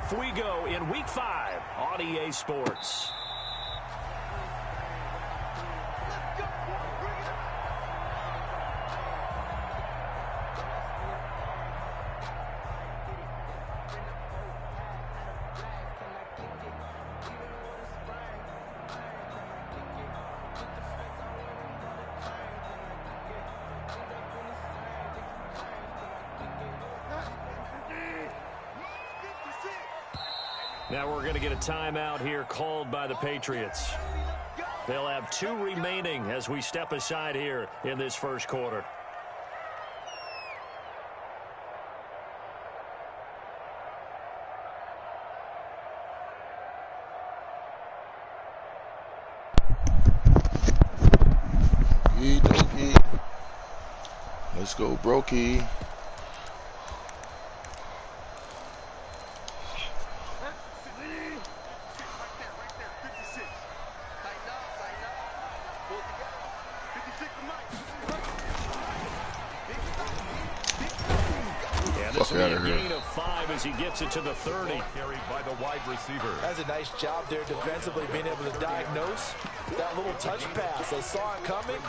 off we go in Week 5 on EA Sports. Now we're going to get a timeout here called by the Patriots. They'll have 2 remaining as we step aside here in this first quarter. Let's go, Brokey. Gain of 5 as he gets it to the 30. Carried by the wide receiver. That's a nice job there defensively, being able to diagnose that little touch pass. They saw it coming.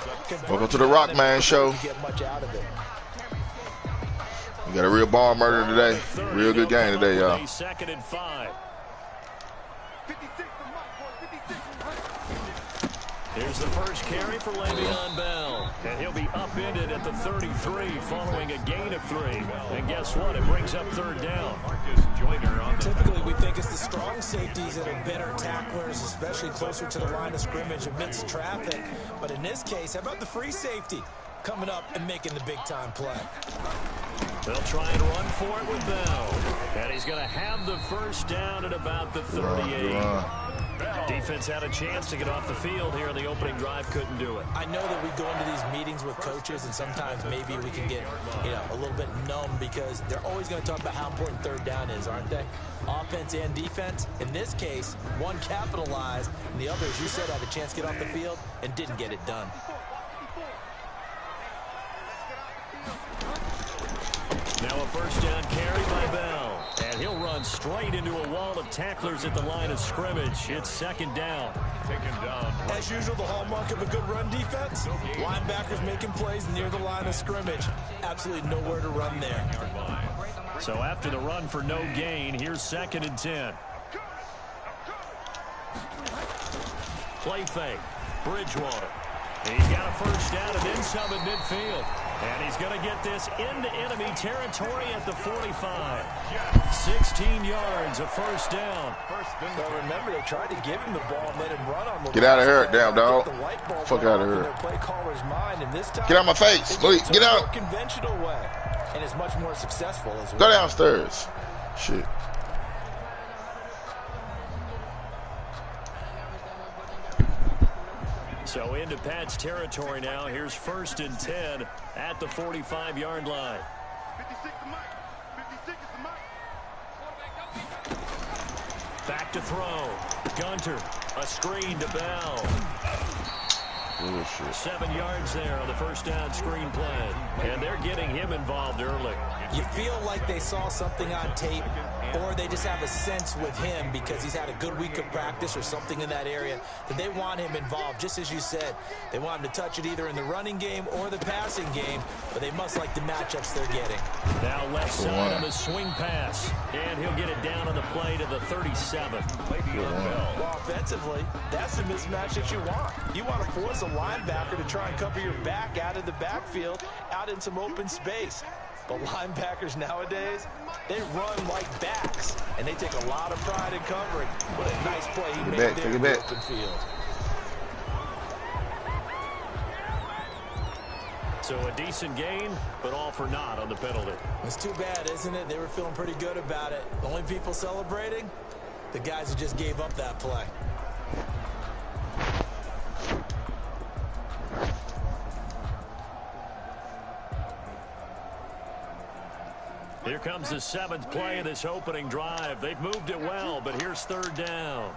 Welcome to the Rock Man Show. Get much out of it. We got a real ball murder today. Real good game today, y'all. 2nd and 5. Here's the first carry for Le'Veon Bell. And he'll be upended at the 33 following a gain of 3. And guess what? It brings up 3rd down. Typically, we think it's the strong safeties that are better tacklers, especially closer to the line of scrimmage amidst traffic. But in this case, how about the free safety coming up and making the big-time play? They'll try and run for it with Bell. And he's going to have the first down at about the 38. Defense had a chance to get off the field here in the opening drive, couldn't do it. I know that we go into these meetings with coaches, and sometimes maybe we can get, a little bit numb because they're always going to talk about how important 3rd down is, aren't they? Offense and defense. In this case, one capitalized, and the other, as you said, had a chance to get off the field and didn't get it done. Now a first down carry by Bell. And he'll run straight into a wall of tacklers at the line of scrimmage. It's 2nd down. Taken down. As usual, the hallmark of a good run defense. Linebackers making plays near the line of scrimmage. Absolutely nowhere to run there. So after the run for no gain, here's 2nd and 10. Play fake. Bridgewater. He's got a first down and then some at midfield. And he's going to get this into enemy territory at the 45. 16 yards, a first down. Well, remember, they tried to give him the ball and let him run on the Get out of here, damn dog. Fuck out of here. Get out my face. Please, get out. Conventional way. And it's much more successful as well. Go downstairs. Shit. So into Pat's territory now. Here's 1st and 10 at the 45-yard line. Back to throw. Gunter, a screen to Bell. 7 yards there on the first down screen play. And they're getting him involved early. You feel like they saw something on tape, or they just have a sense with him because he's had a good week of practice or something in that area that they want him involved. Just as you said, they want him to touch it either in the running game or the passing game, but they must like the matchups they're getting. Now left side on the swing pass, and he'll get it down on the play to the 37. Well, offensively, that's the mismatch that you want. You want to force a linebacker to try and cover your back out of the backfield, out in some open space. But linebackers nowadays, they run like backs, and they take a lot of pride in covering. What a nice play he made there in the open field. So a decent gain, but all for naught on the penalty. It's too bad, isn't it? They were feeling pretty good about it. The only people celebrating, the guys who just gave up that play. Here comes the 7th play of this opening drive. They've moved it well, but here's 3rd down.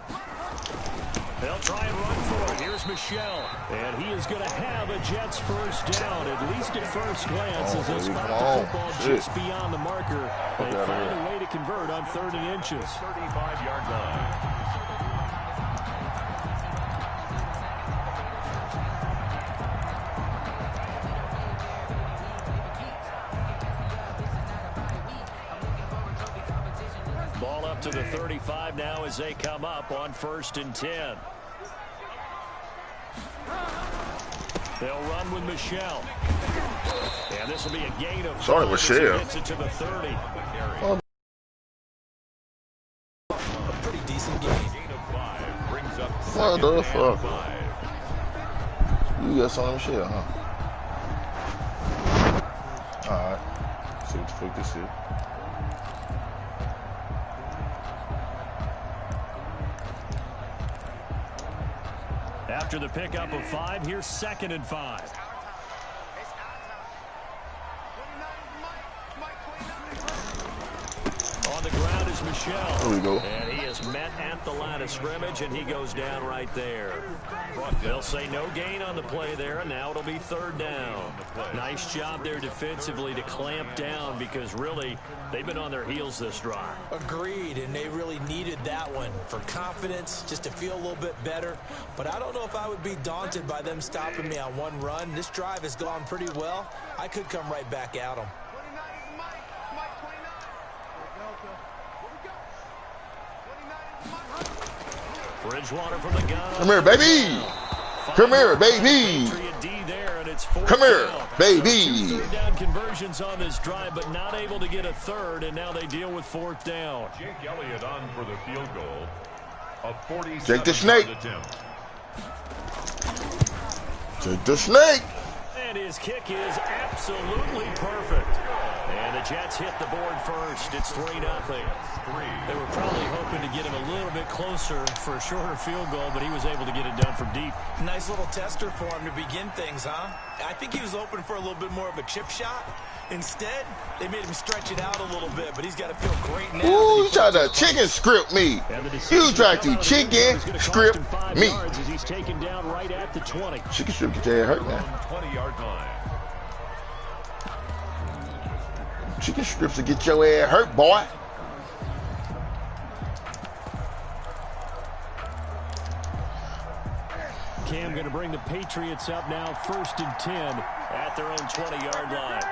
They'll try and run for it. Here's Michelle. And he is going to have a Jets first down, at least at first glance, as they spot the football just beyond the marker. They find a way to convert on 30 inches. 35-yard line. Ball up to the 35 now as they come up on 1st and 10. They'll run with Michelle. And this will be a gain of 5 Michelle. Gets it to the 30. A pretty decent game. Gain of 5 brings up What the fuck? 5. You got Sonny Michelle, huh? Alright. See what the fuck this is. After the pickup of 5, here's 2nd and 5. On the ground is Michelle. There we go. And he is met at the line of scrimmage, and he goes down right there. They'll say no gain on the play there, and now it'll be 3rd down. Nice job there defensively to clamp down, because really they've been on their heels this drive. Agreed, and they really needed that one for confidence, just to feel a little bit better. But I don't know if I would be daunted by them stopping me on one run. This drive has gone pretty well. I could come right back at them. Bridgewater from the gun. Come here, baby. Come here, baby. Come here, baby. So 2 third down conversions on this drive, but not able to get a 3rd, and now they deal with 4th down. Jake Elliott on for the field goal. A 47 Take the snake. attempt. Take the snake. And his kick is absolutely perfect. And the Jets hit the board first. It's 3-0. They were probably hoping to get him a little bit closer for a shorter field goal, but he was able to get it done from deep. Nice little tester for him to begin things, huh? I think he was hoping for a little bit more of a chip shot. Instead, they made him stretch it out a little bit, but he's got to feel great now. Ooh, you tried to chicken script me. You tried to chicken script me. As he's taken down right at the 20. Chicken script get your ass hurt now. 20-yard line. Chicken strips will get your ass hurt, boy. Cam going to bring the Patriots up now, 1st and 10 at their own 20-yard line.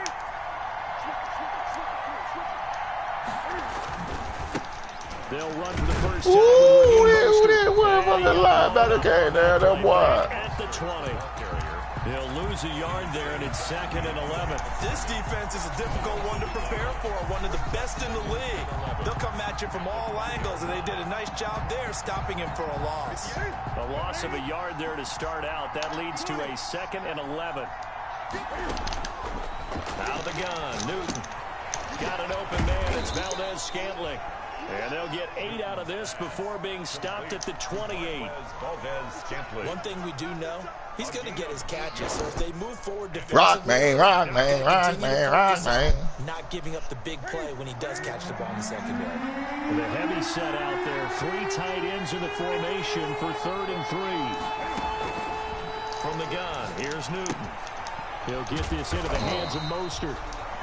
They'll run for the first time. Ooh, that motherfucking linebacker came down, that boy. At the 20. They'll lose a yard there, and it's 2nd and 11. This defense is a difficult one to prepare for, one of the best in the league. They'll come at you from all angles, and they did a nice job there stopping him for a loss. A loss of a yard there to start out. That leads to a 2nd and 11. Out of the gun, Newton. Got an open man. It's Valdez-Scantling. And they'll get 8 out of this before being stopped at the 28. One thing we do know, he's going to get his catches. So if they move forward defensively, Rock man, rock man, rock man, rock man. Not giving up the big play when he does catch the ball in the secondary. The heavy set out there. 3 tight ends in the formation for 3rd and 3. From the gun, here's Newton. He'll get this into the hands of Mostert.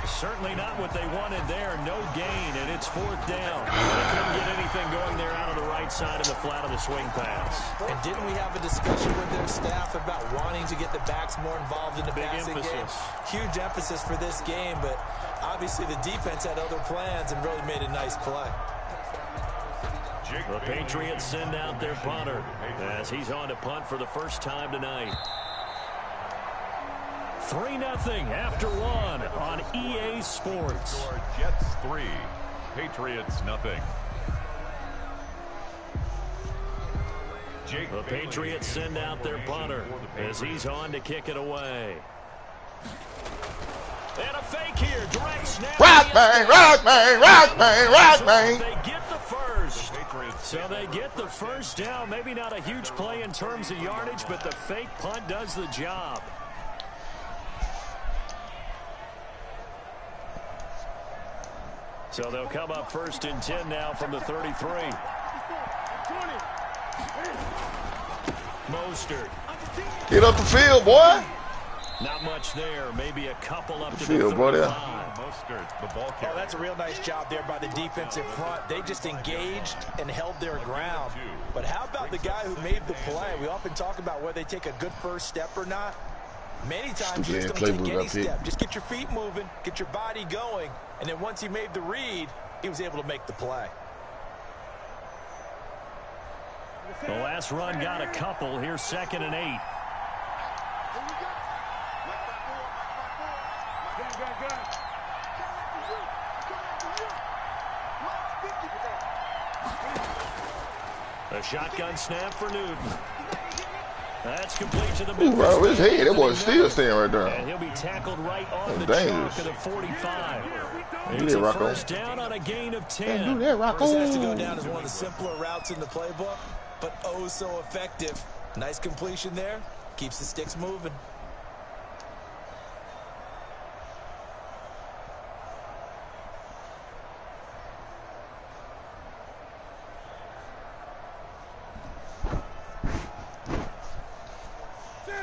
Certainly not what they wanted there. No gain, and it's 4th down. They couldn't get anything going there out of the right side of the flat of the swing pass. And didn't we have a discussion with their staff about wanting to get the backs more involved in the passing game? Huge emphasis for this game, but obviously the defense had other plans and really made a nice play. The Patriots send out their punter as he's on to punt for the first time tonight. 3-0 after 1 on EA Sports. Jets 3, Patriots nothing. The Patriots send out their punter as he's on to kick it away. And a fake here, direct snap. Rock man, rock man, rock man, rock man. They get the first. So they get the first down. Maybe not a huge play in terms of yardage, but the fake punt does the job. So they'll come up 1st and 10 now from the 33. Mostert. Get up the field, boy. Not much there. Maybe a couple up to the Field, boy, there. Mostert, the ball Oh, carrier. that's a real nice job there by the defense in front. They just engaged and held their ground. But how about the guy who made the play? We often talk about whether they take a good first step or not. Many times you just don't take any step. Just get your feet moving, get your body going, and then once he made the read, he was able to make the play. The last run got a couple. Here's 2nd and 8. A shotgun snap for Newton. That's complete to the middle. Ooh, right his head. That boy still staying right there. And he'll be tackled right on the dangerous. chalk of the 45. Do It's that, a Rocco. first down on a gain of 10. Do that, Rocco. This has to go down as one of the simpler routes in the playbook, but oh so effective. Nice completion there. Keeps the sticks moving.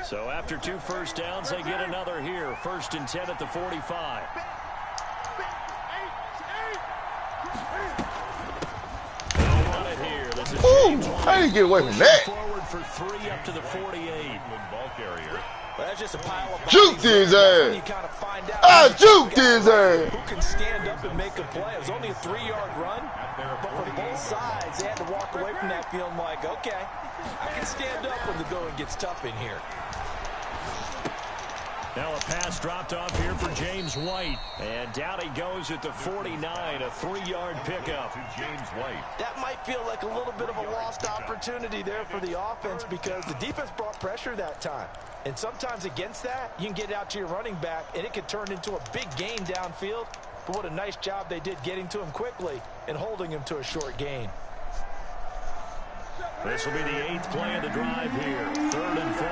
So after 2 first downs, they get another here. 1st and 10 at the 45. They'll run it here. This is James White. How do you get away from that? Forward for 3 up to the 48. Ball carrier. Well, that's just a pile of Juked his ass. You kind of find out I juked his ass. who can stand up and make a play. It was only a 3-yard run, but for both sides, they had to walk away from that feeling like, okay, I can stand up when the going gets tough in here. Now a pass dropped off here for James White. And down he goes at the 49, a 3-yard pickup. To James White. That might feel like a little bit of a lost opportunity there for the offense because the defense brought pressure that time. And sometimes against that, you can get out to your running back, and it could turn into a big gain downfield. But what a nice job they did getting to him quickly and holding him to a short gain. This will be the 8th play of the drive here. 3rd and 4.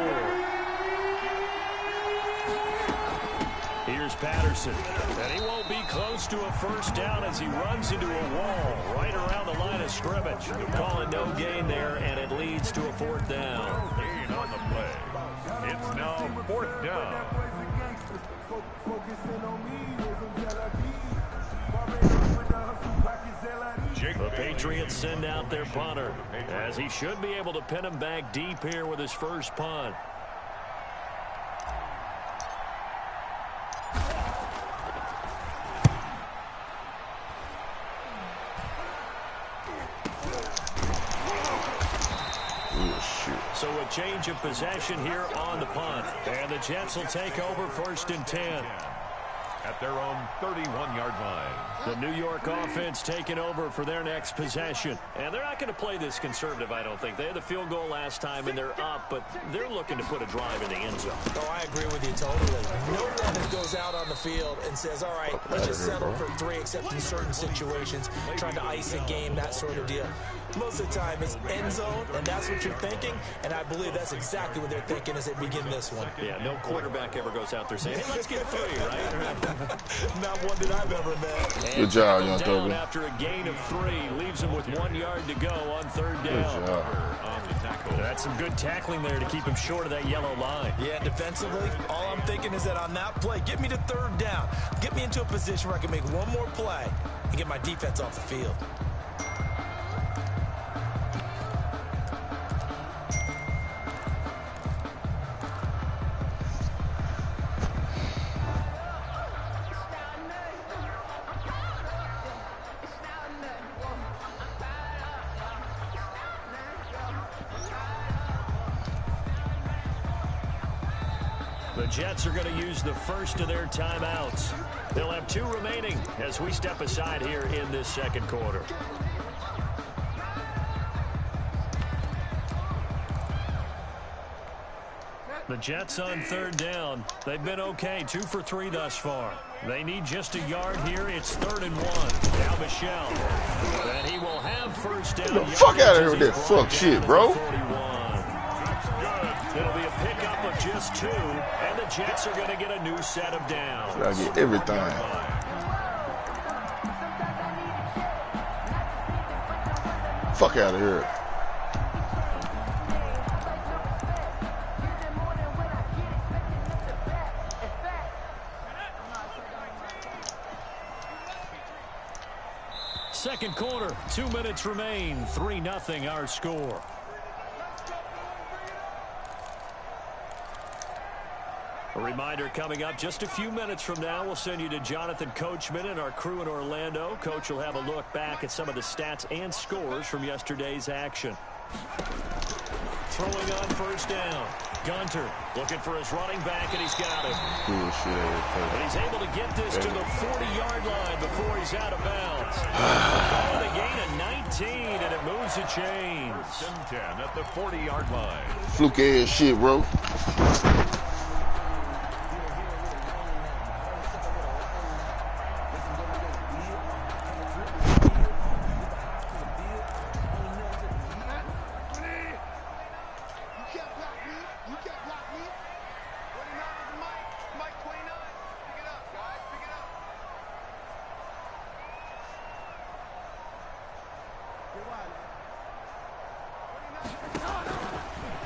Here's Patterson. And he won't be close to a first down as he runs into a wall right around the line of scrimmage. Calling no gain there, and it leads to a 4th down. Gain on the play. It's now 4th down. The Patriots send out their punter, as he should be able to pin him back deep here with his first punt. So a change of possession here on the punt. And the Jets will take over 1st and 10. At their own 31-yard line. The New York offense taking over for their next possession. And they're not going to play this conservative, I don't think. They had the field goal last time, and they're up, but they're looking to put a drive in the end zone. Oh, I agree with you totally. No one that goes out on the field and says, all right, let's just settle for 3, except in certain situations, trying to ice a game, that sort of deal. Most of the time, it's end zone, and that's what you're thinking, and I believe that's exactly what they're thinking as they begin this one. Yeah, no quarterback ever goes out there saying, hey, let's get 3, right? Not one that I've ever met. Good job, young down Toby. after a gain of 3, leaves him with 1 yard to go on 3rd down. Good job. On the tackle. That's some good tackling there to keep him short of that yellow line. Yeah, defensively, all I'm thinking is that on that play, get me to 3rd down. Get me into a position where I can make one more play and get my defense off the field. The Jets are going to use the first of their timeouts. They'll have 2 remaining as we step aside here in this 2nd quarter. The Jets on 3rd down. They've been okay, 2 for 3 thus far. They need just a yard here. It's 3rd and 1. Now Michelle. And he will have first down. Get the fuck out of here with that fuck shit, bro. It'll be a pickup of just 2, and the Jets are going to get a new set of downs. Gotta get everything. Fuck out of here. second quarter. 2 minutes remain. 3-0 our score. A reminder coming up just a few minutes from now. We'll send you to Jonathan Coachman and our crew in Orlando. Coach will have a look back at some of the stats and scores from yesterday's action. Throwing on first down. Gunter looking for his running back, and he's got it. And he's able to get this to the 40-yard line before he's out of bounds. The gain of 19, and it moves the chains. 10 at the 40-yard line. Fluke ass shit, bro.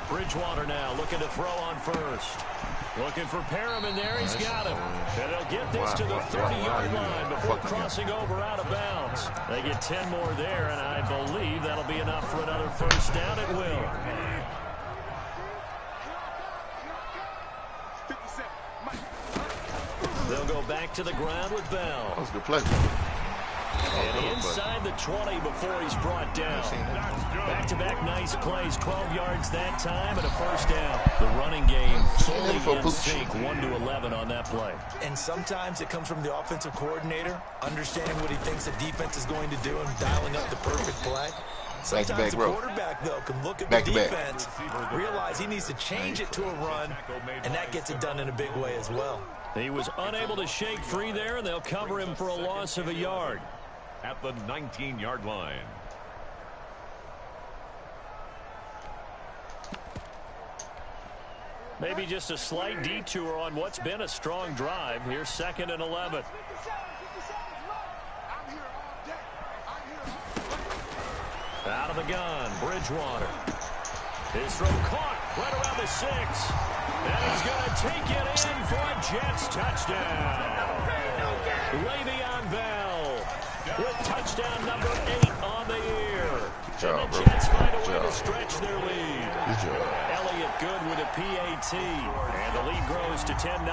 Bridgewater now looking to throw on first. Looking for Perriman there. He's got him. And they'll get this to the 30-yard line before crossing over out of bounds. They get 10 more there, and I believe that'll be enough for another first down. It will. They'll go back to the ground with Bell. That was a good play. And inside the 20 before he's brought down. Back-to-back nice plays, 12 yards that time and a first down. The running game solely in sync, 1-11 on that play. And sometimes it comes from the offensive coordinator, understanding what he thinks the defense is going to do and dialing up the perfect play. Sometimes the quarterback, though, can look at the defense, realize he needs to change it to a run, and that gets it done in a big way as well. He was unable to shake free there, and they'll cover him for a loss of a yard. At the 19-yard line. Maybe just a slight detour on what's been a strong drive. Here's 2nd and 11. Out of the gun, Bridgewater. His throw caught right around the 6. And he's going to take it in for a Jets touchdown. Le'Veon Bell with touchdown number 8 on the year. And the Jets find a way to stretch their lead. Elliott good with a PAT. And the lead grows to 10-0.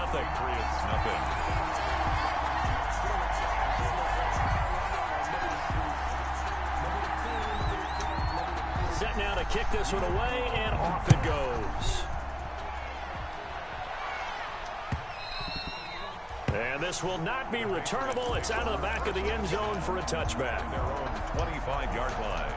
Set now to kick this one away, and off it goes. And this will not be returnable. It's out of the back of the end zone for a touchback. Their own 25-yard line.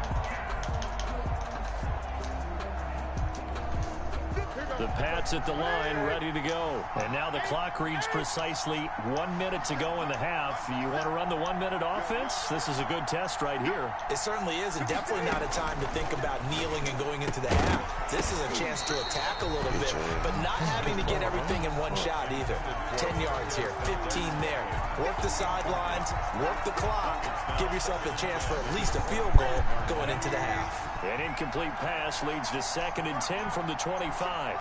The Pats at the line, ready to go. And now the clock reads precisely 1 minute to go in the half. You want to run the 1 minute offense? This is a good test right here. It certainly is, and definitely not a time to think about kneeling and going into the half. This is a chance to attack a little bit, but not having to get everything in one shot either. 10 yards here, 15 there. Work the sidelines, work the clock. Give yourself a chance for at least a field goal going into the half. An incomplete pass leads to 2nd and 10 from the 25.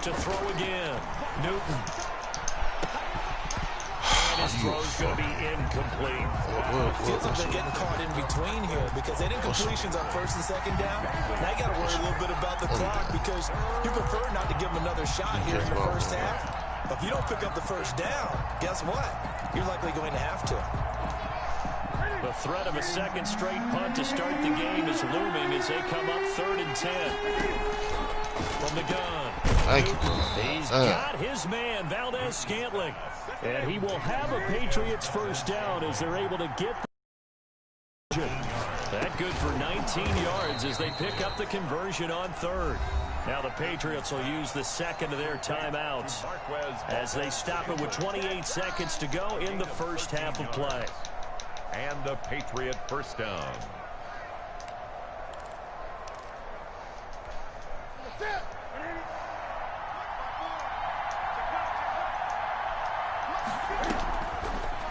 To throw again, Newton. And his throw's going to be incomplete. Feels like they're getting caught in between here because they didn't completions on 1st and 2nd down. Now you got to worry a little bit about the clock because you prefer not to give them another shot here in the first half. But if you don't pick up the first down, guess what? You're likely going to have to. The threat of a second straight punt to start the game is looming as they come up 3rd and 10. From the gun. He's got his man, Valdez-Scantling. And he will have a Patriots first down as they're able to get the that good for 19 yards as they pick up the conversion on 3rd. Now the Patriots will use the 2nd of their timeouts as they stop it with 28 seconds to go in the first half of play. And a Patriot first down.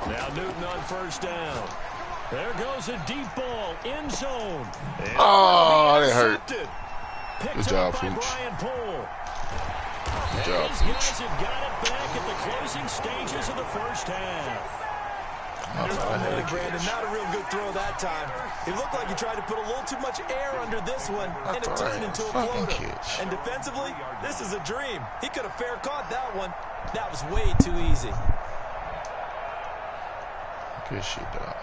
Now Newton on first down. There goes a deep ball, end zone. Oh, that hurt. Picked Good job, up by Pooch. Brian Poole. Good job, These Pooch. guys have got it back at the closing stages of the first half. Brandon, not a real good throw that time. It looked like he tried to put a little too much air under this one, and it turned into a floater. And defensively, this is a dream. He could have fair caught that one. That was way too easy. Good shit, dog.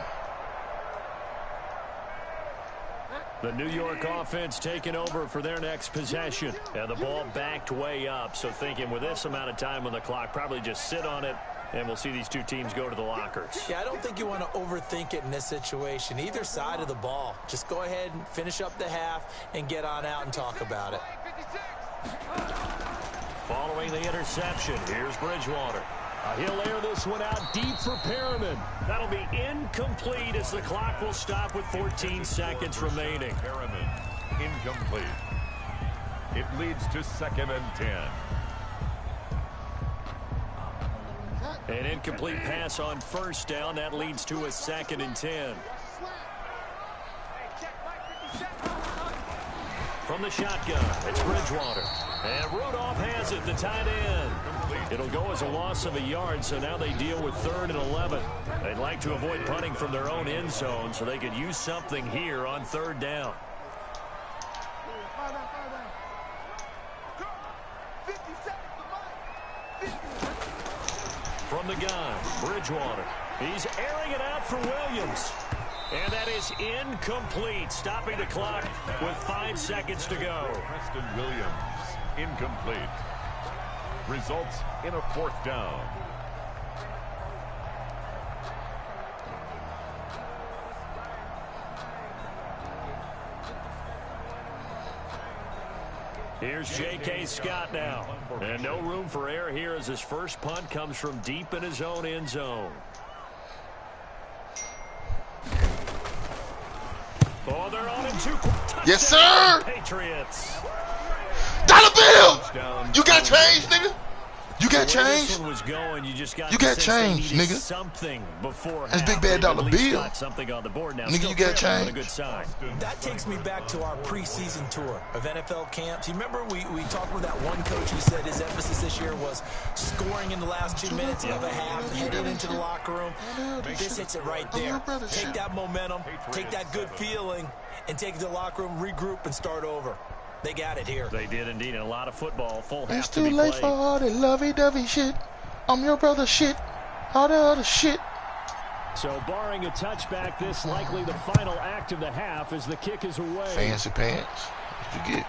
The New York offense taking over for their next possession. And the ball backed way up. So thinking with this amount of time on the clock, probably just sit on it, and we'll see these two teams go to the lockers. Yeah, I don't think you want to overthink it in this situation. Either side of the ball. Just go ahead and finish up the half and get on out and talk about it. Following the interception, here's Bridgewater. He'll air this one out deep for Perriman. That'll be incomplete as the clock will stop with 14 seconds remaining. Perriman, incomplete. It leads to 2nd and 10. An incomplete pass on first down. That leads to a 2nd and 10. From the shotgun, it's Bridgewater. And Rudolph has it, the tight end. It'll go as a loss of a yard, so now they deal with 3rd and 11. They'd like to avoid punting from their own end zone so they could use something here on 3rd down. From the gun, Bridgewater. He's airing it out for Williams. And that is incomplete, stopping the clock with 5 seconds to go. Preston Williams, incomplete. Results in a 4th down. Here's J.K. Scott now. And no room for error here as his first punt comes from deep in his own end zone. Oh, they're on in 2. Yes, sir. Patriots. Dollar bill. You got change, nigga. You got change. This one was going, you got change, nigga. Something before that's big bad dollar bill. Something on the board now. Nigga, you got change. A good sign. That takes me back to our preseason tour of NFL camps. You remember we talked with that one coach who said his emphasis this year was scoring in the last 2 minutes of a half, heading into the locker room. This hits it right there. Take that momentum, take that good feeling, and take it to the locker room, regroup, and start over. They got it here. They did indeed, and a lot of football. Full half it's to be too late played. for all that lovey-dovey shit. I'm your brother shit. All the other shit. So barring a touchback, this likely the final act of the half as the kick is away. Fancy pants. What you get?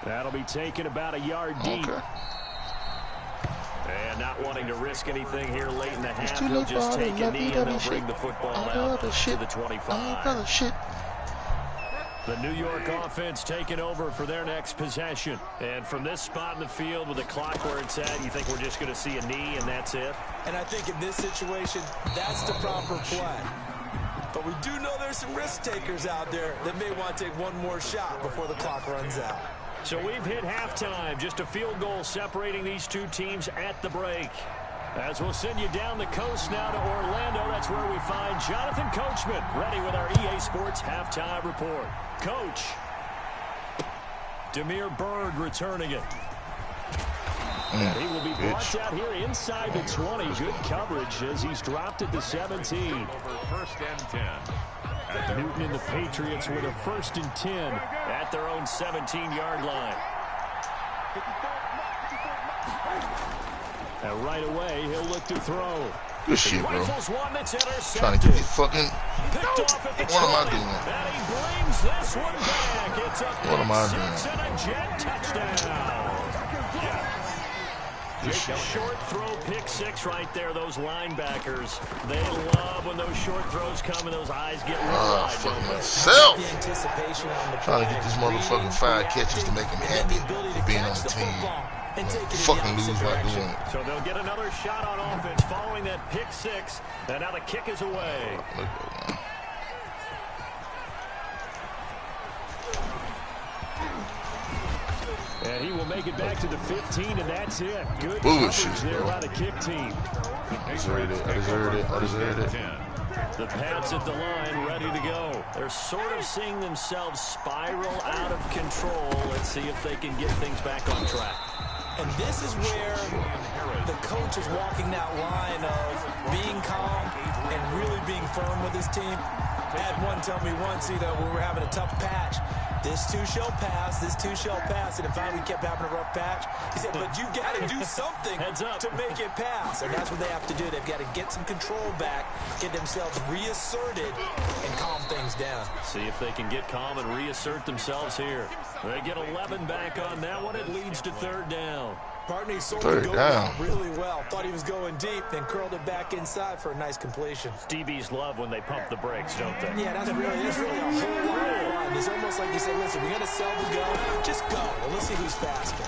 That'll be taken about a yard deep. Okay. And not wanting to risk anything here late in the half, too they'll late just for all take that a knee and they'll lovey-dovey bring shit. the football All the out other shit. to the 25. I'm your brother shit. The New York offense taking over for their next possession. And from this spot in the field with the clock where it's at, you think we're just going to see a knee and that's it? And I think in this situation, that's the proper play. But we do know there's some risk takers out there that may want to take one more shot before the clock runs out. So we've hit halftime. Just a field goal separating these two teams at the break. As we'll send you down the coast now to Orlando, that's where we find Jonathan Coachman, ready with our EA Sports halftime report. Coach, Damiere Byrd returning it. And he will be brought out here inside the 20. Good coverage as he's dropped it to 17. Over 1st and 10. Newton and the Patriots with a 1st and 10 at their own 17-yard line. And right away, he'll look to throw. Good shit, bro. One that's Trying to get these fucking... What am I doing? And he brings this one back. It's a What am I six doing? and a jet touchdown. Just a short throw, pick six right there. Those linebackers, they love when those short throws come and those eyes get wide. Fuck myself. The anticipation on the Trying to get these motherfucking 5 catches to make him happy for being on the team. Fucking lose by doing it. So they'll get another shot on offense following that pick six. And now the kick is away. And he will make it back to the 15, and that's it. Good coverage there by the kick team. I deserved it. I deserved it. I deserved it. The Pats at the line, ready to go. They're sort of seeing themselves spiral out of control. Let's see if they can get things back on track. And this is where the coach is walking that line of being calm, and really being firm with his team. I had one tell me once, when we were having a tough patch, this too shall pass, this too shall pass. And if finally we kept having a rough patch, he said, but you got to do something to make it pass. And that's what they have to do. They've got to get some control back, get themselves reasserted, and calm things down. See if they can get calm and reassert themselves here. They get 11 back on that one. It leads to third down. Partner, he sold the goal route really well. Thought he was going deep, then curled it back inside for a nice completion. DBs love when they pump the brakes, don't they? Yeah, that's really a whole lot of fun. It's almost like you say, listen, we got to sell the go. Just go. Well, let's see who's faster.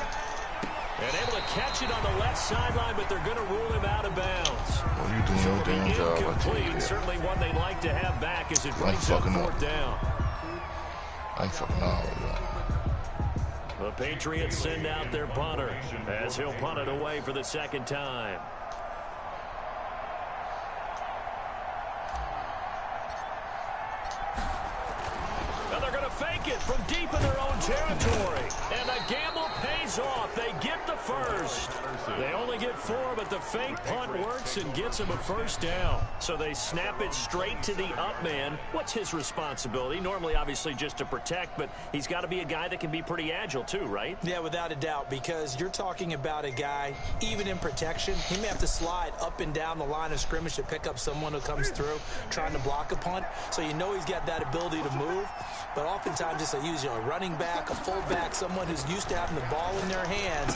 And able to catch it on the left sideline, but they're going to rule him out of bounds. Well, you doing your damn job, I tell you that. Certainly one they'd like to have back as it brings up fourth down. I ain't fucking all of that. The Patriots send out their punter as he'll punt it away for the second time. Now they're going to fake it from deep in their own territory. And the gamble pays off. They get the first. They only get 4, but the fake punt works and gets them a first down. So they snap it straight to the up man. What's his responsibility? Normally, obviously, just to protect, but he's got to be a guy that can be pretty agile too, right? Yeah, without a doubt, because you're talking about a guy, even in protection, he may have to slide up and down the line of scrimmage to pick up someone who comes through trying to block a punt. So you know he's got that ability to move, but oftentimes it's usually a running back, a fullback, someone who's used to having the ball in their hands.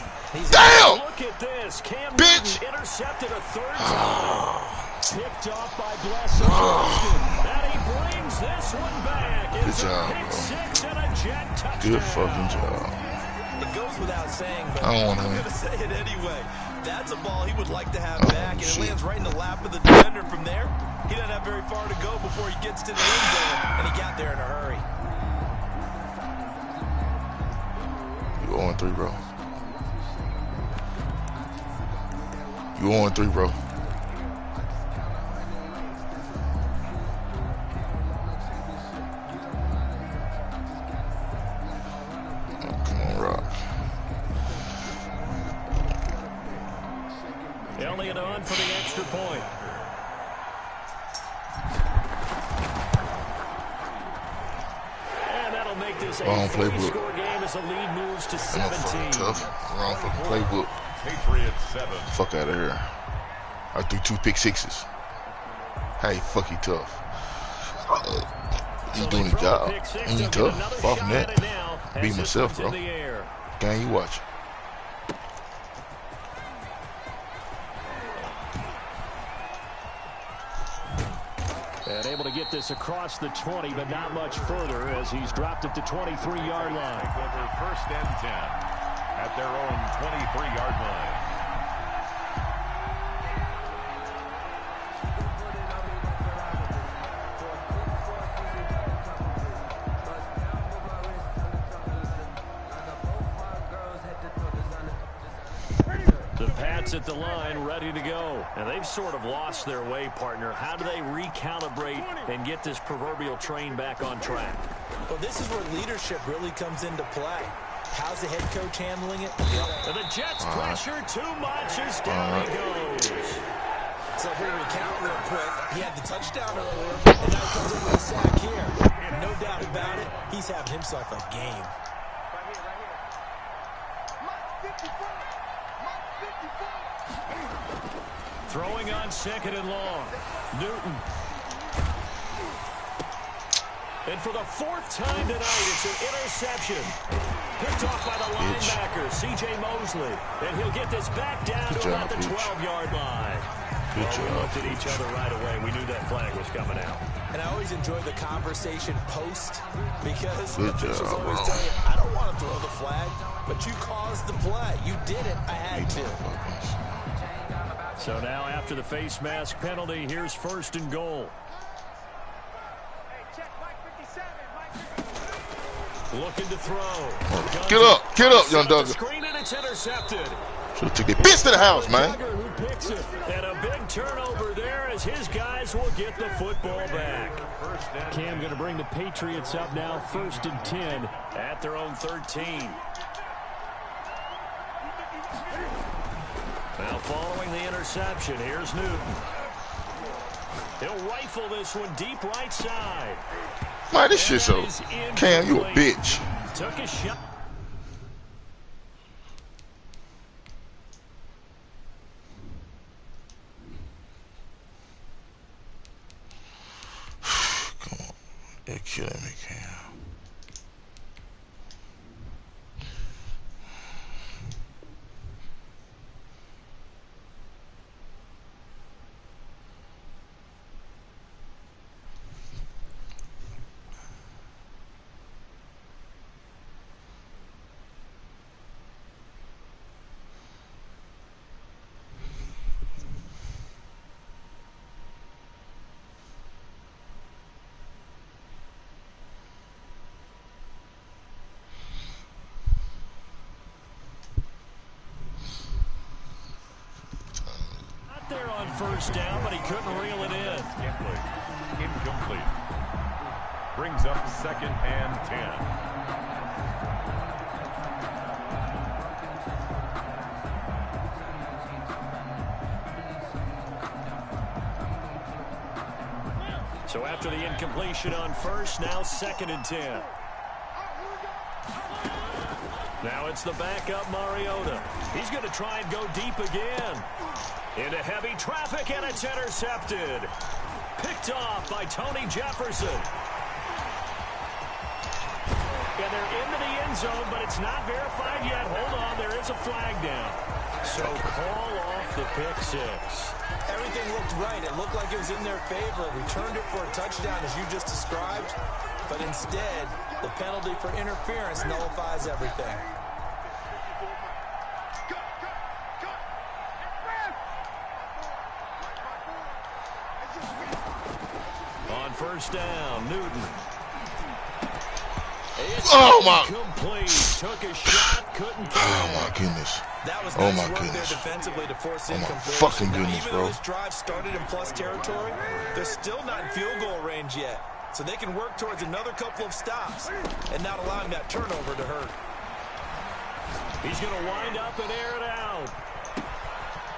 Damn! Look at this. Cam Bitch! Newton intercepted a third time. Picked off by Blessing. And he brings this one back. Good job, pick bro. 6 and a jet touchdown. Good fucking job. It goes without saying, but I don't want I'm him. going to say it anyway. That's a ball he would like to have back, and it lands right in the lap of the defender from there. He doesn't have very far to go before he gets to the end zone, and he got there in a hurry. You 0-3, bro. You 0-3, bro. Oh, come on, Rock. Elliott on for the extra point. And that'll make this a 3-score game as the lead moves to 17. Tough. Wrong fucking playbook. Patriots 7. Fuck out of here. I threw 2 pick sixes. Hey, fuck you tough. He's doing his job. He ain't tough. Fuck that. Beat myself, bro. Gang, you watch. And able to get this across the 20, but not much further as he's dropped it to 23-yard line. Over 1st and 10 at their own 23-yard line. The Pats at the line, ready to go. And they've sort of lost their way, partner. How do they recalibrate and get this proverbial train back on track? Well, this is where leadership really comes into play. How's the head coach handling it? And the Jets pressure too much as down he goes. So if we recount real quick, he had the touchdown earlier, and now he comes in with a sack here. And no doubt about it, he's having himself a game. Throwing on 2nd and long. Newton. And for the 4th time tonight, it's an interception. Picked off by the linebacker, C.J. Mosley. And he'll get this back down to about the 12-yard line. Good job. We looked at each other right away. We knew that flag was coming out. And I always enjoy the conversation post because officials job, always bro. tell you, I don't want to throw the flag, but you caused the play. You did it. I had to. So now after the face mask penalty, here's 1st and goal. Looking to throw. Get up, young dog. Screen and it's intercepted. Should have took that bitch to the house, man. Who picks it. And a big turnover there as his guys will get the football back. Cam going to bring the Patriots up now 1st and 10 at their own 13. Now following the interception, here's Newton. He'll rifle this one deep right side. Man, this shit so... Cam, you a bitch. Took a shot. Come on. You're killing me, Cam. There on first down, but he couldn't reel it in. Incomplete. Brings up 2nd and 10. So after the incompletion on first, now 2nd and 10. Now it's the backup Mariota. He's going to try and go deep again. Into heavy traffic, and it's intercepted. Picked off by Tony Jefferson. And they're into the end zone, but it's not verified yet. Hold on, there is a flag down. So call off the pick six. Everything looked right. It looked like it was in their favor. Returned it for a touchdown, as you just described. But instead, the penalty for interference nullifies everything. First down, Newton. Oh my! Complete. Took a shot, couldn't. Oh my goodness! That was Oh nice my work goodness! there defensively to force Oh my incompletion. fucking goodness, even bro! though this drive started in plus territory, they're still not in field goal range yet, so they can work towards another couple of stops and not allowing that turnover to hurt. He's going to wind up and air it out.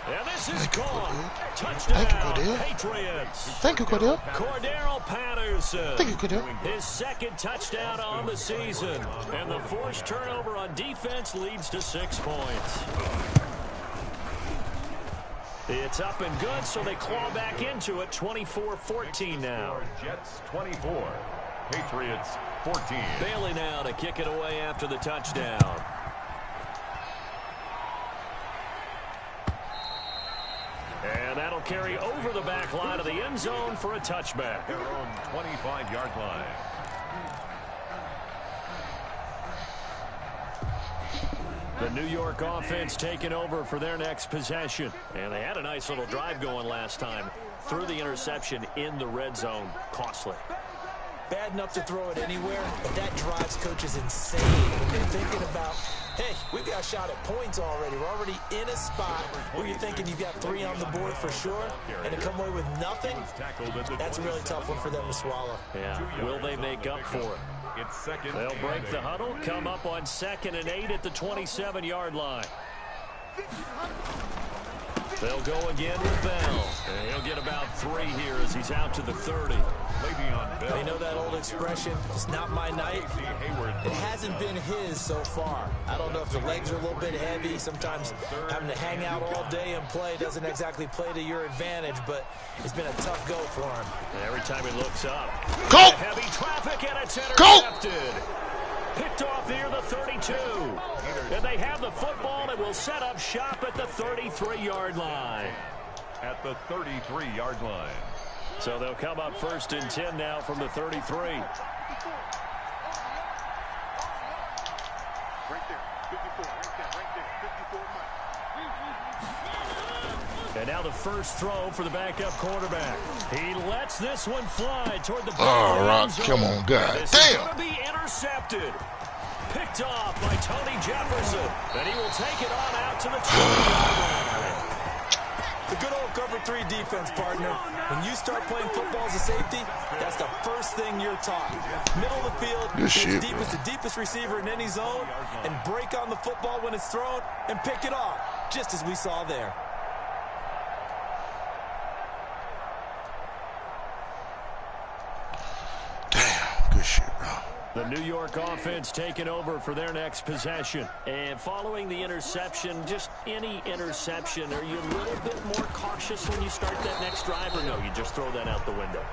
And this is gone. Touchdown, Patriots. Thank you, Cordell. Cordero Patterson. Thank you, Cordell. His 2nd touchdown on the season. And the forced turnover on defense leads to 6 points. It's up and good, so they claw back into it. 24-14 now. Jets 24. Patriots 14. Bailey now to kick it away after the touchdown. And that'll carry over the back line of the end zone for a touchback. Their own 25-yard line. The New York offense taking over for their next possession. And they had a nice little drive going last time. Threw the interception in the red zone. Costly. Bad enough to throw it anywhere, but that drives coaches insane when they're thinking about, hey, we've got a shot at points already. We're already in a spot where you're thinking you've got 3 on the board for sure, and to come away with nothing, that's a really tough one for them to swallow. Yeah, will they make up for it? They'll break the huddle, come up on 2nd and 8 at the 27-yard line. They'll go again with Bell. And he'll get about 3 here as he's out to the 30. They know that old expression, it's not my night. It hasn't been his so far. I don't know if the legs are a little bit heavy. Sometimes having to hang out all day and play doesn't exactly play to your advantage, but it's been a tough go for him. And every time he looks up, Go! Heavy traffic, and it's intercepted. Picked off near the 32. And they have the football and will set up shop at the 33-yard line. At the 33-yard line. So they'll come up 1st and 10 now from the 33. Right there, 54, right there, 54. And now the first throw for the backup quarterback. He lets this one fly toward the Oh, Rock, come on, God. This Damn. is going to be intercepted. Picked off by Tony Jefferson. And he will take it on out to the 20-yard line. The good old cover 3 defense, partner. When you start playing football as a safety, that's the first thing you're taught. Middle of the field, deep as the deepest receiver in any zone, and break on the football when it's thrown and pick it off, just as we saw there. The New York offense taking over for their next possession. And following the interception, just any interception, are you a little bit more cautious when you start that next drive, or no, you just throw that out the window?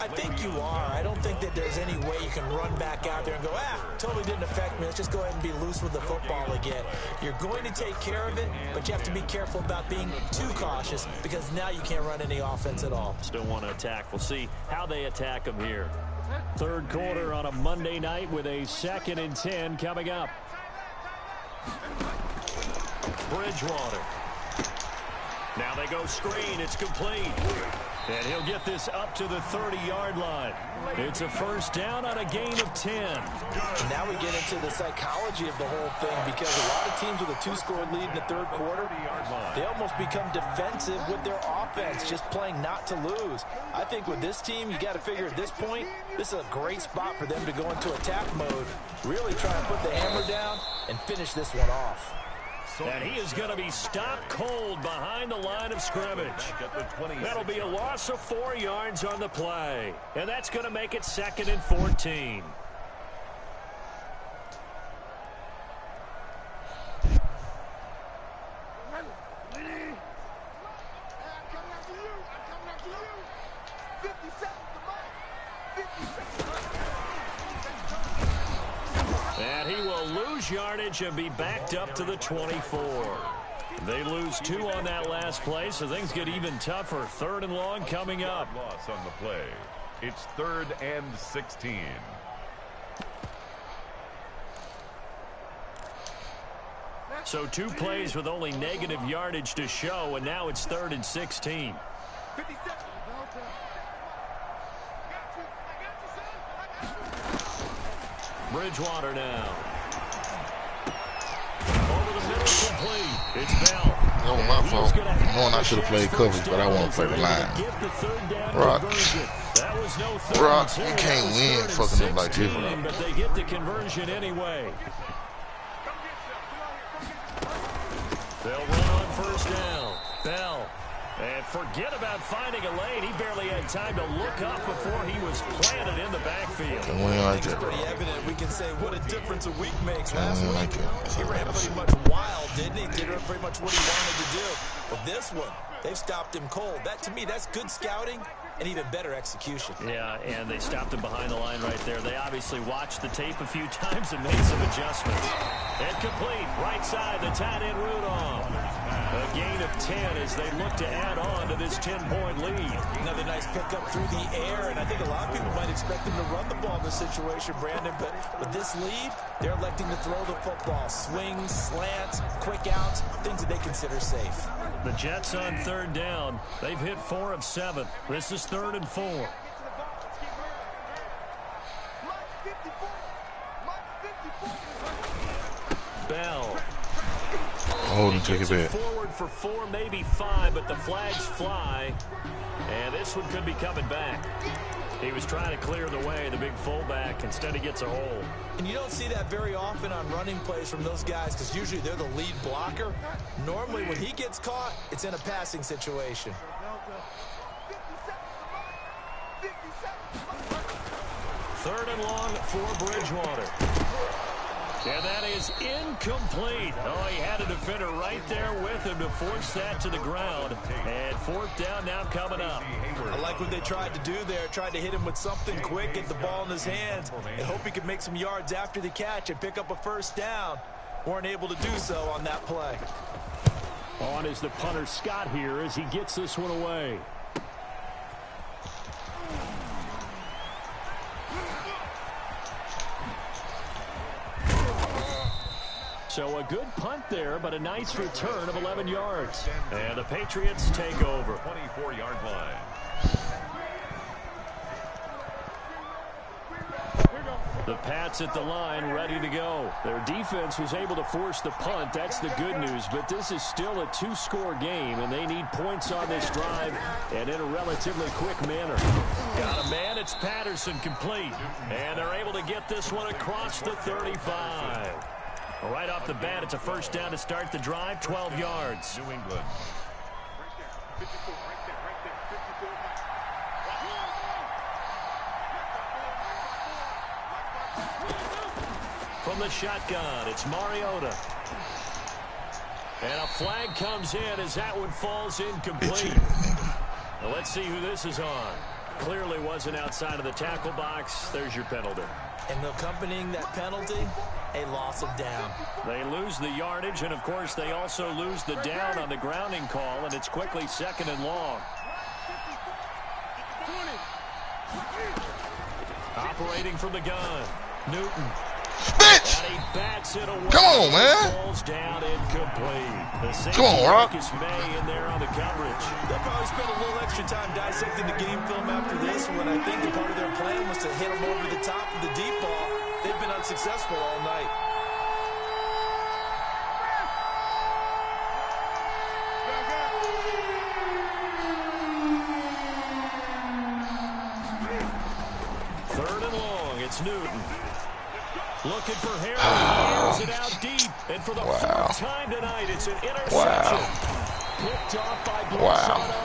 I think you are. I don't think that there's any way you can run back out there and go, totally didn't affect me. Let's just go ahead and be loose with the football again. You're going to take care of it, but you have to be careful about being too cautious because now you can't run any offense at all. Still want to attack. We'll see how they attack them here. Third quarter on a Monday night with a 2nd and 10 coming up. Bridgewater. Now they go screen. It's complete. And he'll get this up to the 30-yard line. It's a first down on a gain of 10. Now we get into the psychology of the whole thing because a lot of teams with a 2-score lead in the third quarter, they almost become defensive with their offense, just playing not to lose. I think with this team, you got to figure at this point, this is a great spot for them to go into attack mode, really try and put the hammer down and finish this one off. And he is going to be stopped cold behind the line of scrimmage. That'll be a loss of 4 yards on the play. And that's going to make it 2nd and 14. And he will lose yardage and be backed up to the 24. They lose 2 on that last play, so things get even tougher. 3rd and long coming up. Loss on the play. It's 3rd and 16. So 2 plays with only negative yardage to show, and now it's 3rd and 16. Bridgewater now. Over the middle, complete. It's Bell. That was my fault. Knowing I should have played coverage, but I want to play the line. Rock, you can't win fucking up like this. But they get the conversion anyway. They'll run on first down. Bell. And forget about finding a lane. He barely had time to look up before he was planted in the backfield. It's pretty evident. We can say what a difference a week makes. Last week, he ran pretty much wild, didn't he? Did pretty much what he wanted to do. But this one, they've stopped him cold. That, to me, that's good scouting and even better execution. Yeah, and they stopped him behind the line right there. They obviously watched the tape a few times and made some adjustments. And complete, right side, the tight end Rudolph. A gain of 10 as they look to add on to this 10-point lead. Another nice pickup through the air, and I think a lot of people might expect them to run the ball in this situation, Brandon, but with this lead, they're electing to throw the football. Swings, slants, quick outs, things that they consider safe. The Jets on 3rd down. They've hit 4 of 7. This is 3rd and 4. Bell. Holding took it back. Forward for 4, maybe 5, but the flags fly. And this one could be coming back. He was trying to clear the way, the big fullback. Instead, he gets a hole. And you don't see that very often on running plays from those guys because usually they're the lead blocker. Normally, when he gets caught, it's in a passing situation. Third and long for Bridgewater. And that is incomplete. Oh, he had a defender right there with him to force that to the ground. And 4th down now coming up. I like what they tried to do there. Tried to hit him with something quick, get the ball in his hands, and hope he could make some yards after the catch and pick up a first down. Weren't able to do so on that play. On is the punter Scott here as he gets this one away. So a good punt there, but a nice return of 11 yards. And the Patriots take over. 24-yard line. The Pats at the line ready to go. Their defense was able to force the punt. That's the good news. But this is still a 2-score game, and they need points on this drive and in a relatively quick manner. Got a man. It's Patterson complete. And they're able to get this one across the 35. Right off the bat, it's a first down to start the drive, 12 yards. New England. from the shotgun. It's Mariota. And a flag comes in as that one falls incomplete. Now let's see who this is on. Clearly wasn't outside of the tackle box. There's your penalty. And accompanying that penalty, a loss of down. They lose the yardage, and of course they also lose the down on the grounding call, and it's quickly 2nd and long. Operating from the gun, Newton. Bitch! And he bats it away. Come on, man. Falls down incomplete. The Come on, Rock. Marcus May in there on the coverage. They'll probably spend a little extra time dissecting the game film after this one. I think a part of their plan was to hit them over the top of the deep ball. They've been unsuccessful all night. Third and long, it's Newton. Looking for Harry, airs it out deep, and for the 4th time tonight, it's an interception. Picked off by Blake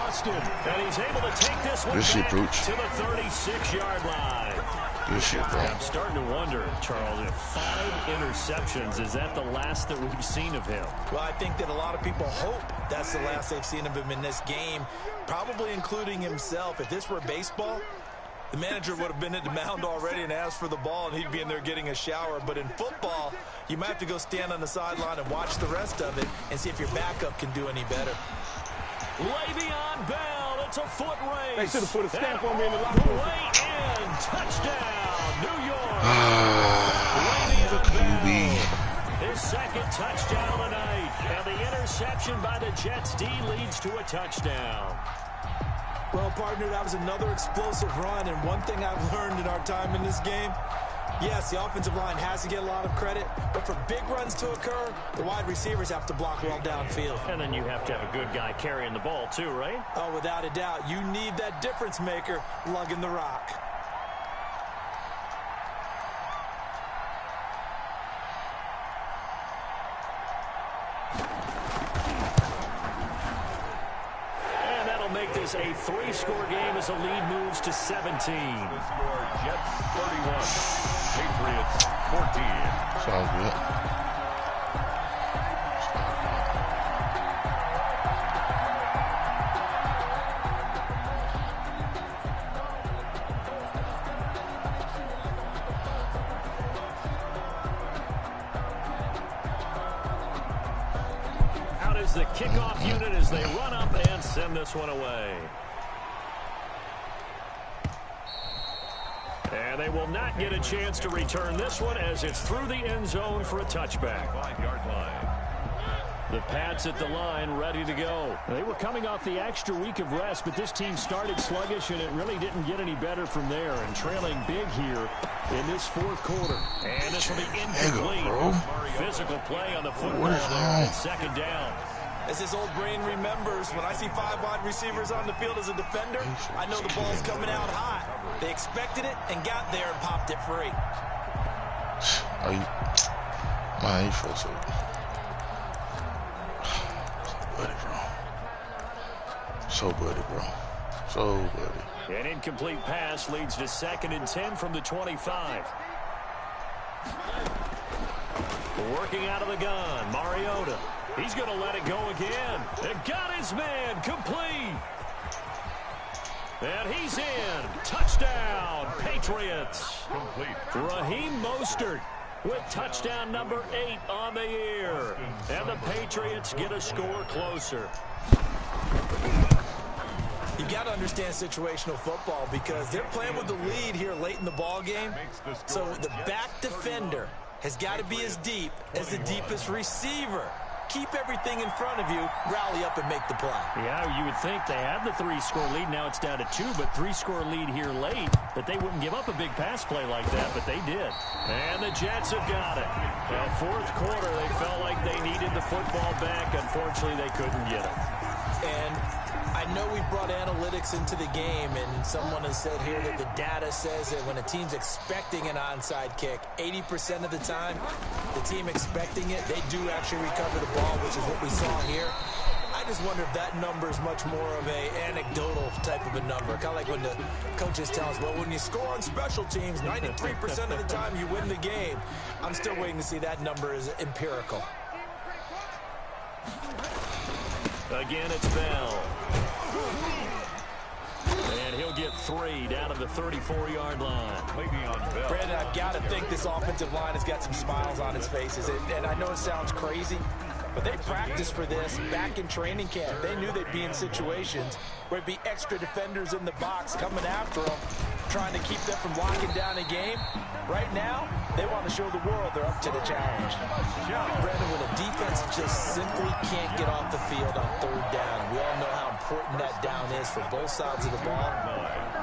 Austin, and he's able to take this one back to the 36-yard line. Good shit, bro. I'm starting to wonder, Charles, if 5 interceptions, is that the last that we've seen of him? Well, I think that a lot of people hope that's the last they've seen of him in this game, probably including himself. If this were baseball, the manager would have been at the mound already and asked for the ball, and he'd be in there getting a shower. But in football, you might have to go stand on the sideline and watch the rest of it and see if your backup can do any better. Le'Veon Bell, it's a foot race. They should have put a stamp on me in the locker room. Way in, touchdown, New York. The QB. His 2nd touchdown tonight, and the interception by the Jets D leads to a touchdown. Well, partner, that was another explosive run, and one thing I've learned in our time in this game, yes, the offensive line has to get a lot of credit, but for big runs to occur, the wide receivers have to block well downfield. And then you have to have a good guy carrying the ball too, right? Oh, without a doubt. You need that difference maker lugging the rock. Make this a 3-score game as the lead moves to 17. The score, Jets 31, Patriots 14. Sounds good. The kickoff unit as they run up and send this one away. And they will not get a chance to return this one as it's through the end zone for a touchback. 5-yard line. The Pats at the line ready to go. They were coming off the extra week of rest, but this team started sluggish, and it really didn't get any better from there. And trailing big here in this 4th quarter. And this will be incomplete. Physical play on the football there at 2nd down. As this old brain remembers, when I see 5 wide receivers on the field as a defender, I know the ball's coming out hot. They expected it and got there and popped it free. Man, you feel so buddy, bro. So buddy, bro. So buddy. An incomplete pass leads to 2nd and 10 from the 25. Working out of the gun, Mariota. He's going to let it go again. And got his man complete. And he's in. Touchdown, Patriots. Complete. Raheem Mostert with touchdown number 8 on the year. And the Patriots get a score closer. You got to understand situational football because they're playing with the lead here late in the ball game. So the back defender has got to be as deep as the deepest receiver. Keep everything in front of you, rally up and make the play. Yeah, you would think they had the 3-score lead. Now it's down to 2, but 3-score lead here late. That they wouldn't give up a big pass play like that, but they did. And the Jets have got it. Now, 4th quarter, they felt like they needed the football back. Unfortunately, they couldn't get it. And I know we brought analytics into the game, and someone has said here that the data says that when a team's expecting an onside kick, 80% of the time, the team expecting it, they do actually recover the ball, which is what we saw here. I just wonder if that number is much more of a anecdotal type of a number. Kind of like when the coaches tell us, well, when you score on special teams, 93% of the time you win the game. I'm still waiting to see that number is empirical. Again, it's Bell. And he'll get 3 down to the 34-yard line. Brandon, I've got to think this offensive line has got some smiles on its faces. And I know it sounds crazy, but they practiced for this back in training camp. They knew they'd be in situations where it'd be extra defenders in the box coming after them, trying to keep them from locking down a game. Right now, they want to show the world they're up to the challenge. Brandon, when a defense just simply can't get off the field on third down, we all know how important that down is for both sides of the ball.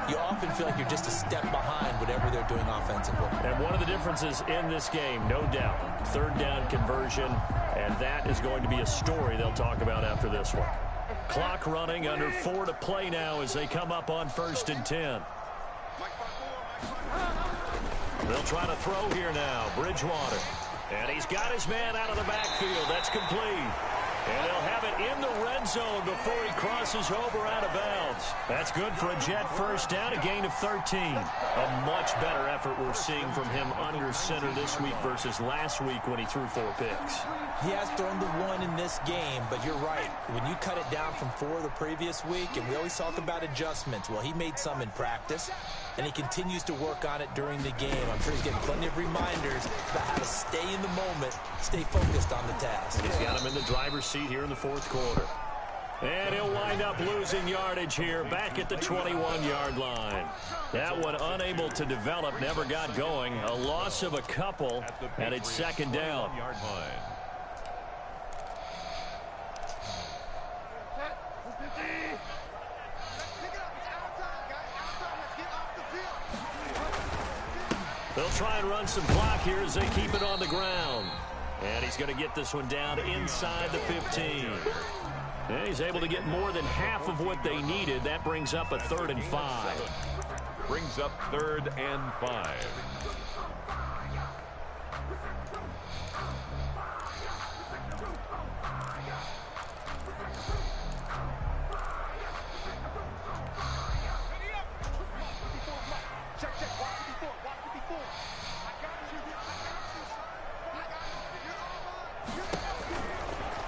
You often feel like you're just a step behind whatever they're doing offensively. And one of the differences in this game, no doubt, third down conversion, and that is going to be a story they'll talk about after this one. Clock running, under 4 to play now as they come up on 1st and 10. They'll try to throw here now. Bridgewater. And he's got his man out of the backfield. That's complete. And they'll have it in the red zone before he crosses over out of bounds. That's good for a Jet first down, a gain of 13. A much better effort we're seeing from him under center this week versus last week when he threw 4 picks. He has thrown the 1 in this game, but you're right. When you cut it down from 4 the previous week, and we always talk about adjustments, well, he made some in practice, and he continues to work on it during the game. I'm sure he's getting plenty of reminders about how to stay in the moment, stay focused on the task. He's got him in the driver's seat here in the 4th quarter. And he'll wind up losing yardage here back at the 21-yard line. That one unable to develop, never got going. A loss of a couple, and it's 2nd down. They'll try and run some clock here as they keep it on the ground. And he's going to get this one down inside the 15. And he's able to get more than half of what they needed. That brings up a 3rd and 5. Brings up 3rd and 5.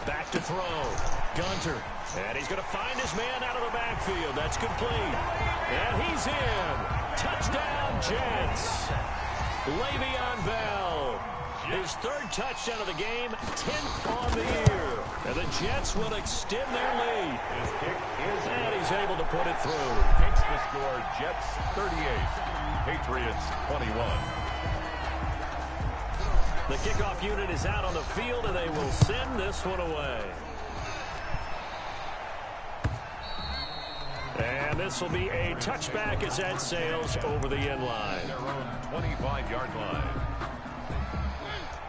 Back to throw. Gunter. And he's going to find his man out of the backfield. That's complete. And he's in. Touchdown, Jets. Le'Veon Bell. His 3rd touchdown of the game, 10th on the year. And the Jets will extend their lead. His kick is And he's able to put it through. Takes the score, Jets 38, Patriots 21. The kickoff unit is out on the field, and they will send this one away. And this will be a touchback as that sails over the end line. Their own 25-yard line.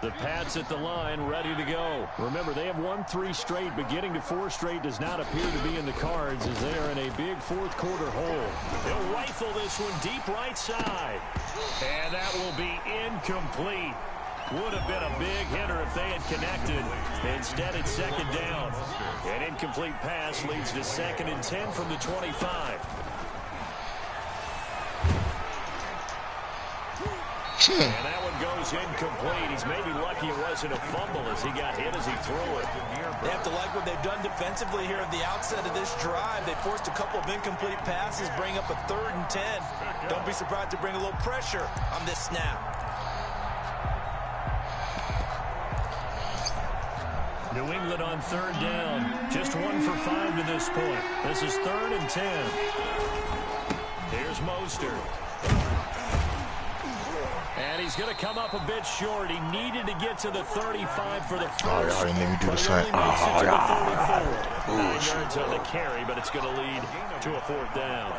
The Pats at the line, ready to go. Remember, they have won 3 straight, but getting to 4 straight does not appear to be in the cards as they are in a big 4th quarter hole. They'll rifle this one deep right side. And that will be incomplete. Would have been a big hitter if they had connected. Instead, it's 2nd down. An incomplete pass leads to 2nd and 10 from the 25. And that one goes incomplete. He's maybe lucky it wasn't a fumble as he got hit as he threw it. They have to like what they've done defensively here at the outset of this drive. They forced a couple of incomplete passes, bring up a 3rd and 10. Don't be surprised to bring a little pressure on this snap. New England on 3rd down. Just 1 for 5 to this point. This is 3rd and 10. Here's Mostert. And he's going to come up a bit short. He needed to get to the 35 for the first. Oh, y'all didn't let me do the same. 9 yards on the carry, but it's going to lead to a 4th down.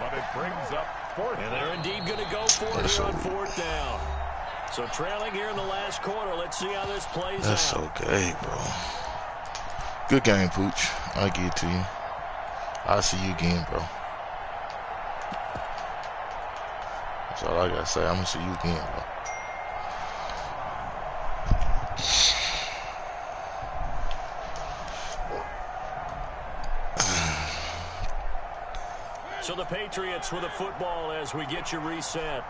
But it brings up 4th. And they're indeed going to go for it here on 4th down. So trailing here in the last quarter. Let's see how this plays out. That's okay, bro. Good game, Pooch. I'll give it to you. I'll see you again, bro. That's all I gotta say. I'm gonna see you again, bro. So the Patriots with a football as we get you reset.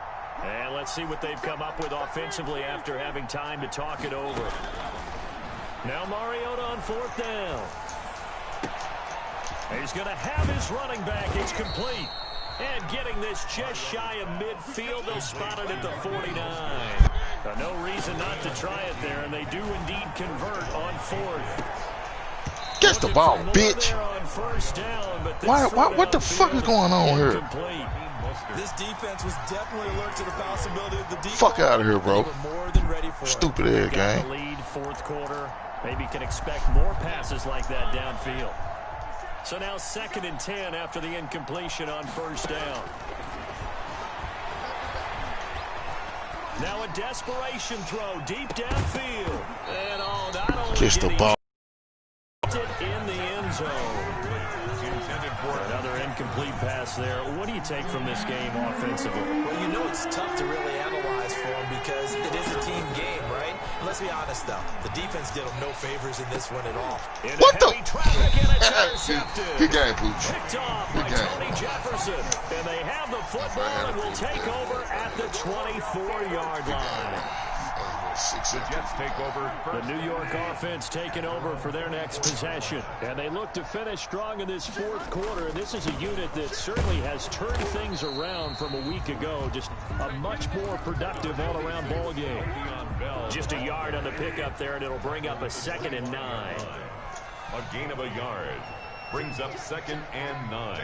And let's see what they've come up with offensively after having time to talk it over. Now Mariota on 4th down. He's going to have his running back. It's complete. And getting this just shy of midfield, they'll spot it at the 49. No reason not to try it there, and they do indeed convert on 4th. Catch the ball, bitch. What the fuck is going on here? This defense was definitely alert to the possibility of the defense. Fuck out of here, bro. More than ready for Stupid ass game. Lead 4th quarter. Maybe can expect more passes like that downfield. So now 2nd and 10 after the incompletion on 1st down. Now a desperation throw deep downfield. And not only Kiss the ball. In the end zone. Another incomplete pass there. What do you take from this game offensively? Well, you know it's tough to really analyze for them because it is a team game, right? Let's be honest, though. The defense did them no favors in this one at all. What the? Good game, Pooch. Picked off by Tony Jefferson. And they have the football and will take over at the 24-yard line. The Jets take over first. The New York offense taking over for their next possession. And they look to finish strong in this 4th quarter. And this is a unit that certainly has turned things around from a week ago. Just a much more productive all-around ball game. Just a yard on the pickup there, and it'll bring up a 2nd and 9. A gain of a yard brings up 2nd and 9.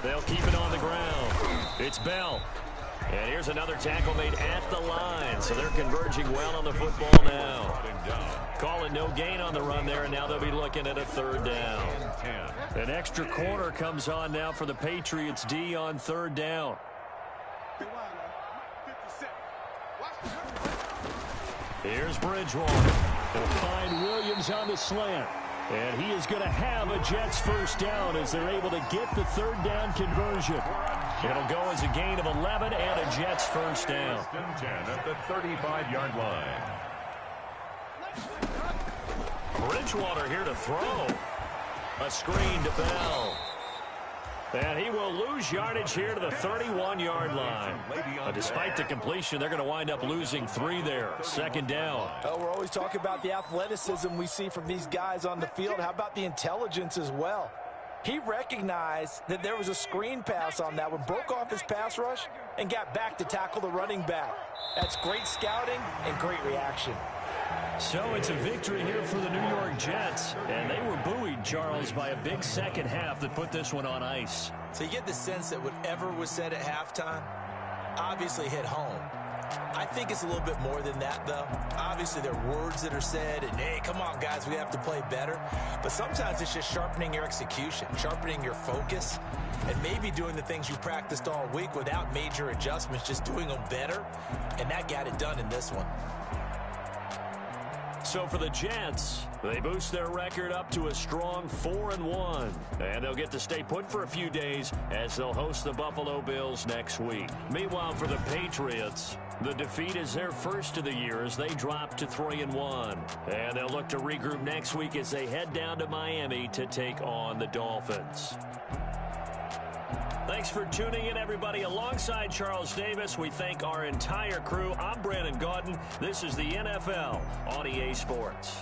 They'll keep it on the ground. It's Bell. And here's another tackle made at the line. So they're converging well on the football now. Calling no gain on the run there, and now they'll be looking at a 3rd down. An extra corner comes on now for the Patriots D on 3rd down. Here's Bridgewater. They'll find Williams on the slant. And he is going to have a Jets 1st down as they're able to get the 3rd down conversion. It'll go as a gain of 11 and a Jets 1st down. 10 at the 35-yard line. Bridgewater here to throw. A screen to Bell. And he will lose yardage here to the 31-yard line. Despite the completion, they're going to wind up losing 3 there. 2nd down. Oh, we're always talking about the athleticism we see from these guys on the field. How about the intelligence as well? He recognized that there was a screen pass on that one, broke off his pass rush, and got back to tackle the running back. That's great scouting and great reaction. So it's a victory here for the New York Jets. And they were buoyed, Charles, by a big second half that put this one on ice. So you get the sense that whatever was said at halftime obviously hit home. I think it's a little bit more than that, though. Obviously, there are words that are said, and, hey, come on, guys, we have to play better. But sometimes it's just sharpening your execution, sharpening your focus, and maybe doing the things you practiced all week without major adjustments, just doing them better. And that got it done in this one. So for the Jets, they boost their record up to a strong 4-1. And they'll get to stay put for a few days as they'll host the Buffalo Bills next week. Meanwhile, for the Patriots, the defeat is their first of the year as they drop to 3-1. And they'll look to regroup next week as they head down to Miami to take on the Dolphins. Thanks for tuning in, everybody. Alongside Charles Davis, we thank our entire crew. I'm Brandon Gaudin. This is the NFL on EA Sports.